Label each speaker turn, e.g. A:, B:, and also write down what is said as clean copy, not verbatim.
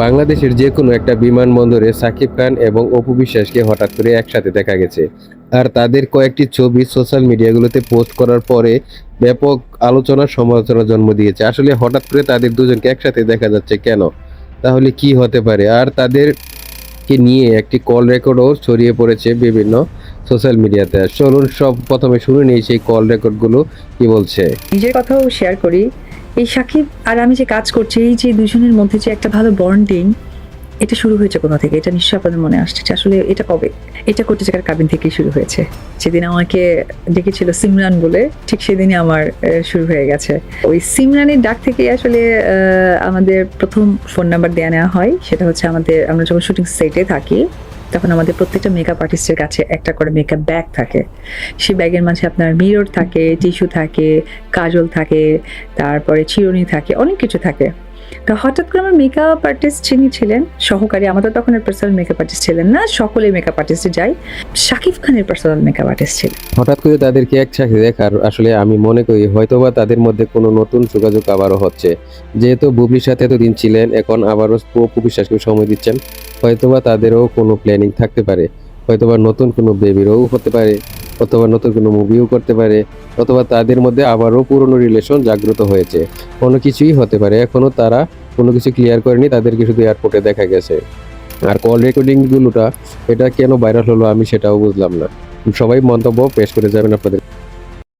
A: বাংলাদেশের যে কোনো একটা বিমানবন্দরে সাকিব খান এবং অপু বিশ্বাসকে হঠাৎ করে একসাথে দেখা গেছে। আর তাদের কয়েকটি ছবি সোশ্যাল মিডিয়াগুলোতে পোস্ট করার পরে ব্যাপক আলোচনা সমালোচনা জন্ম দিয়েছে। আসলে হঠাৎ করে তাদের দুজনকে একসাথে দেখা যাচ্ছে কেন? তাহলে কি হতে পারে? আর তাদেরকে নিয়ে একটি কল রেকর্ডও ছড়িয়ে পড়েছে বিভিন্ন সোশ্যাল মিডিয়াতে। চলুন সব প্রথমে শুনে নিই সেই কল রেকর্ডগুলো কি বলছে।
B: নিজের কথাও শেয়ার করি। এই সাকিব আর আমি যে কাজ করছি, এই যে দুজনের মধ্যে যে একটা ভালো বন্ডিং, এটা শুরু হয়েছে কোথা থেকে? এটা নিশ্চয়ই আপনাদের মনে আসছে যে আসলে এটা কবে? এটা করতে চাকার কাবিন থেকেই শুরু হয়েছে। সেদিন আমাকে ডেকেছিল সিমরান বলে, ঠিক সেদিনই আমার শুরু হয়ে গেছে। ওই সিমরানের ডাক থেকেই আসলে আমাদের প্রথম ফোন নাম্বার দেওয়া নেওয়া হয়। সেটা হচ্ছে আমরা যখন শুটিং সেটে থাকি তখন আমাদের প্রত্যেকটা মেকআপ আর্টিস্টের কাছে একটা করে মেকআপ ব্যাগ থাকে। সেই ব্যাগের মাঝে আপনার মিরর থাকে, টিস্যু থাকে, কাজল থাকে, তারপরে চিরুনি থাকে, অনেক কিছু থাকে। তো হঠাৎ করে আমার মেকআপ আর্টিস্ট যিনি ছিলেন সহকারী, আমাদের তখন পার্সোনাল মেকআপ আর্টিস্ট ছিলেন না, সকলে মেকআপ আর্টিস্টে যাই, শাকিব খানের পার্সোনাল মেকআপ আর্টিস্ট ছিলেন।
A: হঠাৎ করে তাদেরকে একসাথে দেখার আসলে আমি মনে করি হয়তোবা তাদের মধ্যে কোনো নতুন যোগাযোগ আবারও হচ্ছে। যেহেতু বুবলির সাথে এতদিন ছিলেন, এখন আবারও অপু বিশ্বাসকে সময় দিচ্ছেন, হয়তোবা তাদেরও কোনো প্ল্যানিং থাকতে পারে। হয়তোবা নতুন কোনো বেবিরও হতে পারে, অথবা নতুন কোনো মুভিও করতে পারে, অথবা তাদের মধ্যে আবারও পুরনো রিলেশন জাগ্রত হয়েছে। কোনো কিছুই হতে পারে। এখনো তারা কোনো কিছু ক্লিয়ার করেনি, তাদেরকে শুধু এয়ারপোর্টে দেখা গেছে। আর কল রেকর্ডিংগুলোটা এটা কেন ভাইরাল হলো আমি সেটাও বুঝলাম না। সবাই মন্তব্য পেশ করে যাবেন আপনাদের।